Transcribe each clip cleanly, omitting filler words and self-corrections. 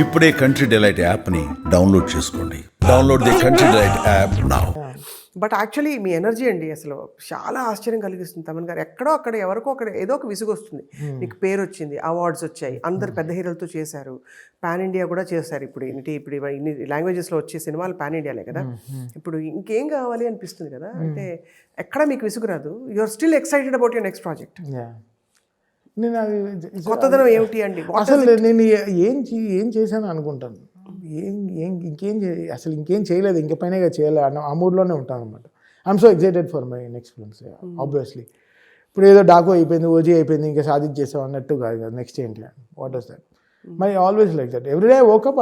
ఇప్పుడే country delight యాప్ని download చేసుకోండి. Download the country delight app now. But actually me energy అండి అసలు చాలా ఆశ్చర్యం కలిగిస్తుంది. తమన్ గారు ఎక్కడో అక్కడ ఎవరికో అక్కడ ఏదో ఒక విసుగు వస్తుంది. మీకు పేరు వచ్చింది, అవార్డ్స్ వచ్చాయి, అందరు పెద్ద హీరోలతో చేశారు, పాన్ ఇండియా కూడా చేశారు. ఇప్పుడు ఇన్ని లాంగ్వేజెస్లో వచ్చే సినిమాలు పాన్ ఇండియాలే కదా. ఇప్పుడు ఇంకేం కావాలి అనిపిస్తుంది కదా. అంటే ఎక్కడ మీకు విసుగు రాదు. You are still excited about your next project. నేను అది కొత్తదనం ఏమిటి అండి? అసలు నేను ఏం చేశాను అనుకుంటాను. అసలు ఇంకేం చేయలేదు, ఇంక పైనగా చేయాలి ఆ మూడ్లోనే ఉంటాను అనమాట. I'm so excited for my next films obviously. ఇప్పుడు ఏదో డాకు అయిపోయింది, ఓజీ అయిపోయింది, ఇంకా సాధించేసాం అన్నట్టు కాదు కదా. నెక్స్ట్ ఏంటి, what is that? My always like that. Every day woke up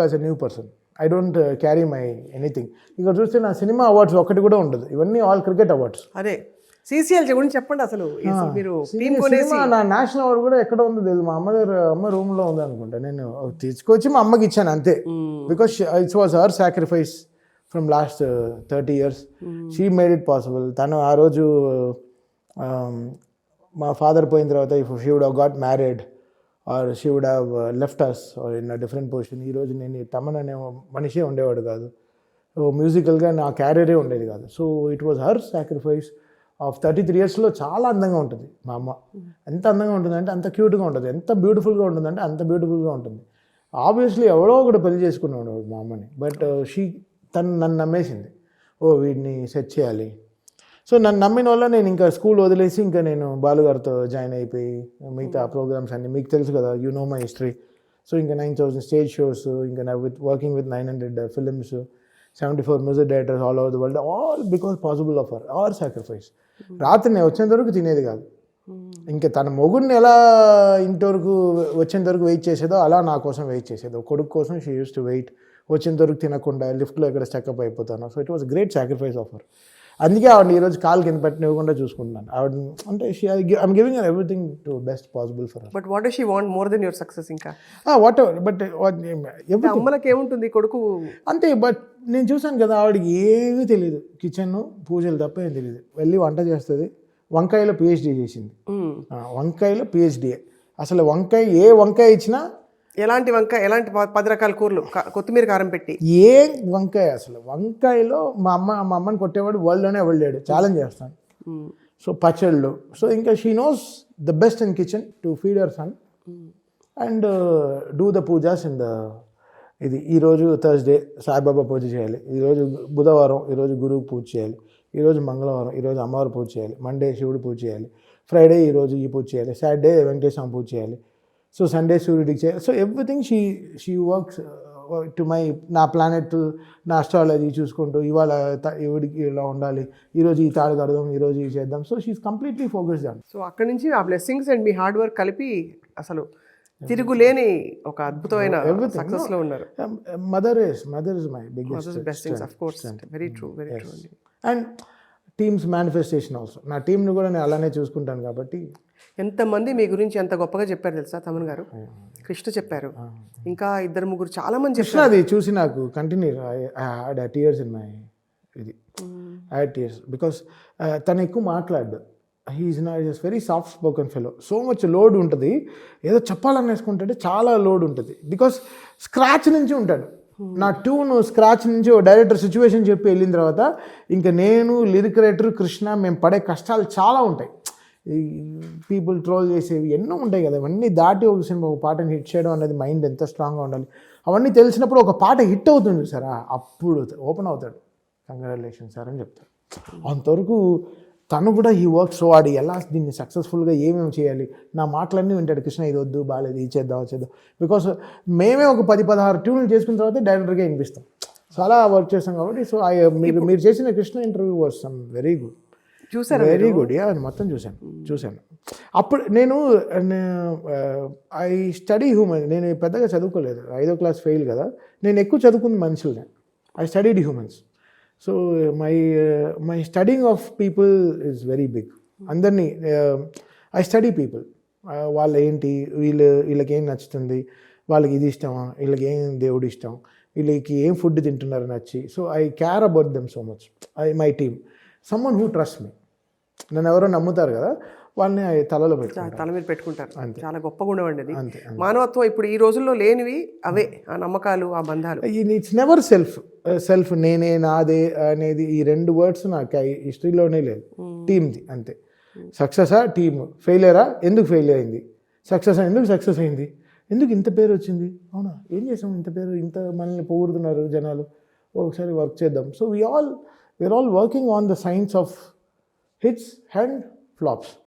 as a new person. I don't carry my anything. ఇక్కడ చూస్తే నా సినిమా అవార్డ్స్ ఒక్కటి కూడా ఉండదు. ఇవన్నీ ఆల్ క్రికెట్ అవార్డ్స్. అదే CCL గురించి చెప్పండి. అసలు మీరు సినిమా నా నేషనల్ అవార్డు కూడా ఎక్కడ ఉందో తెలియదు. మా అమ్మ రూమ్లో ఉంది అనుకుంటా. నేను తీసుకొచ్చి మా అమ్మకి ఇచ్చాను అంతే. Because it's was her sacrifice from last 30 years. She made it possible. తను ఆ రోజు మా ఫాదర్ పోయిన తర్వాత if she would have got married or she would have left us or in a different position, ఈరోజు నేను తమన్ అనే మనిషే ఉండేవాడు కాదు. మ్యూజికల్గా నా క్యారియరే ఉండేది కాదు. So it was her sacrifice of 33 yearsలో. చాలా అందంగా ఉంటుంది మా అమ్మ. ఎంత అందంగా ఉంటుందంటే అంత క్యూట్గా ఉంటుంది, ఎంత బ్యూటిఫుల్గా ఉంటుందంటే అంత బ్యూటిఫుల్గా ఉంటుంది. ఆబ్వియస్లీ ఎవడో ఒకటి పెళ్లి చేసుకున్నాడు మా అమ్మని. బట్ తను నన్ను నమ్మేసింది. వీడిని సెట్ చేయాలి. సో నన్ను నమ్మిన వల్ల నేను ఇంకా స్కూల్ వదిలేసి ఇంకా నేను బాలుగారితో జాయిన్ అయిపోయి మిగతా ప్రోగ్రామ్స్ అన్ని మీకు తెలుసు కదా, you know my history. So ఇంకా 9,000 స్టేజ్ షోస్, ఇంకా working with 900 films, 74 music directors all over the world, all because possible of our sacrifice. రాత్రి నేను వచ్చేంత వరకు తినేది కాదు. ఇంకా తన మొగుడిని ఎలా ఇంటి వరకు వచ్చేంత వరకు వెయిట్ చేసేదో అలా నా కోసం వెయిట్ చేసేదో. కొడుకు కోసం షీ యూస్ టు వెయిట్. వచ్చేంత వరకు తినకుండా లిఫ్ట్లో ఇక్కడ స్టక్అప్ అయిపోతాను. So it was great sacrifice of her. అందుకే ఆవిడ ఈరోజు కాలు కింద పెట్టనివ్వకుండా చూసుకుంటున్నాను. ఆవిడ అంటే I'm giving her everything to best possible for her. But what does she want more than your success? ఇంకా వాట్ ఎవర్. బట్ అమ్మలకి ఏముంటుంది, కొడుకు అంతే. బట్ నేను చూసాను కదా, ఆవిడకి ఏమీ తెలియదు. కిచెన్ పూజలు తప్ప ఏం తెలియదు. వెళ్ళి వంట చేస్తుంది. వంకాయలో PhD చేసింది. వంకాయలో PhD. అసలు వంకాయ ఇచ్చినా ఎలాంటి వంకాయ, ఎలాంటి 10 రకాల కూరలు, కొత్తిమీర కారం పెట్టి ఏ వంకాయ, అసలు వంకాయలో మా అమ్మని కొట్టేవాడు వరల్డ్లోనే వెళ్ళాడు. ఛాలెంజ్ చేస్తాను. సో పచ్చళ్ళు. సో ఇంకా she knows the best in kitchen to feed our son and do the pujas in the ఇది. ఈరోజు థర్స్డే సాయిబాబా పూజ చేయాలి, ఈరోజు బుధవారం ఈరోజు గురువు పూజ చేయాలి, ఈరోజు మంగళవారం ఈరోజు అమ్మవారు పూజ చేయాలి, మండే శివుడు పూజ చేయాలి, ఫ్రైడే ఈరోజు ఈ పూజ చేయాలి, సాటర్డే వెంకటేశ్వర పూజ చేయాలి, సో సండే సూర్యుడికి చేయాలి. So everything she works to my నా ప్లానెట్, నా అస్ట్రాలజీ చూసుకుంటూ ఇవాళ ఎవడికి ఇలా ఉండాలి, ఈరోజు ఈ తాడు కడదాం, ఈరోజు ఇది చేద్దాం. So she's completely focused on. So అక్కడి నుంచి ఆ బ్లెస్సింగ్స్ అండ్ మీ హార్డ్ వర్క్ కలిపి అసలు తిరుగులేని ఒక అద్భుతమైన సక్సెస్ లో ఉన్నారు. Mother is my biggest. Of course, very true. And teams manifestation also. నా టీంని కూడా నేను అలానే చూసుకుంటాను కాబట్టి. ఎంతమంది మీ గురించి ఎంత గొప్పగా చెప్పారు తెలుసా తమన్ గారు? కృష్ణ చెప్పారు, ఇంకా 2-3 చాలా మంది కృష్ణ. అది చూసి నాకు continue I had tears in my ఇది. ఐ హ్యాడ్ టీయర్స్ బికాస్ తను ఎక్కువ మాట్లాడు. He's very soft spoken fellow. So much load ఉంటుంది. ఏదో చెప్పాలని వేసుకుంటే చాలా లోడ్ ఉంటుంది. బికాస్ స్క్రాచ్ నుంచి ఉంటాడు. నా ట్యూన్ స్క్రాచ్ నుంచి డైరెక్టర్ సిచ్యువేషన్ చెప్పి వెళ్ళిన తర్వాత ఇంకా నేను లిరిక్ రైటర్ కృష్ణ మేము పడే కష్టాలు చాలా ఉంటాయి. ఈ పీపుల్ ట్రోల్ చేసేవి ఎన్నో ఉంటాయి కదా. ఇవన్నీ దాటి ఒక సినిమా ఒక పాటని హిట్ చేయడం అనేది మైండ్ ఎంత స్ట్రాంగ్గా ఉండాలి. అవన్నీ తెలిసినప్పుడు ఒక పాట హిట్ అవుతుంది సార్, అప్పుడు ఓపెన్ అవుతాడు. కంగ్రాచులేషన్ సార్ అని చెప్తాడు. అంతవరకు తను కూడా ఈ వర్క్. సో వాడు ఎలా దీన్ని సక్సెస్ఫుల్గా ఏమేమి చేయాలి, నా మాటలన్నీ వింటాడు. కృష్ణ ఇది వద్దు, బాగాలేదు, ఇది చేద్దాం. బికాస్ మేమే ఒక 10-16 ట్యూన్లు చేసుకున్న తర్వాత డైరెక్టర్గా వినిపిస్తాం. సో అలా వర్క్ చేస్తాం కాబట్టి. సో మీరు చేసిన Krishna interview was some very good. చూసారు? Very good. అది మొత్తం చూశాను. అప్పుడు నేను ఐ స్టడీ హ్యూమన్. నేను పెద్దగా చదువుకోలేదు, 5వ క్లాస్ ఫెయిల్ కదా. నేను ఎక్కువ చదువుకున్న మనుషులనే. I studied humans. So my studying of people is very big. అందరినీ ఐ స్టడీ పీపుల్. వాళ్ళు ఏంటి, వీళ్ళకి ఏం నచ్చుతుంది, వాళ్ళకి ఇది ఇష్టమా, వీళ్ళకి ఏం దేవుడు ఇష్టం, వీళ్ళకి ఏం ఫుడ్ తింటున్నారు నచ్చి. So I care about them so much. My team someone who trust me. నన్ను ఎవరో నమ్ముతారు కదా, వాళ్ళని తలలో పెట్టుకుంటారు. తల మీద పెట్టుకుంటారు. చాలా గొప్ప గుణం అండి అది. మానవత్వం ఇప్పుడు ఈ రోజుల్లో లేనివి అవే, ఆ నమ్మకాలు, ఆ బంధాలు. ఇట్స్ నెవర్ సెల్ఫ్ నేనే నాదే అనేది ఈ 2 వర్డ్స్ నాకు హిస్టరీలోనే లేదు. టీమ్ది అంతే. సక్సెసా టీమ్, ఫెయిలియరా ఎందుకు ఫెయిల్ అయింది, సక్సెస్ ఎందుకు సక్సెస్ అయింది, ఎందుకు ఇంత పేరు వచ్చింది, అవునా ఏం చేసాం ఇంత పేరు, ఇంత మనల్ని పొగుడుతున్నారు జనాలు, ఒకసారి వర్క్ చేద్దాం. So we're all working on the science of hits and flops.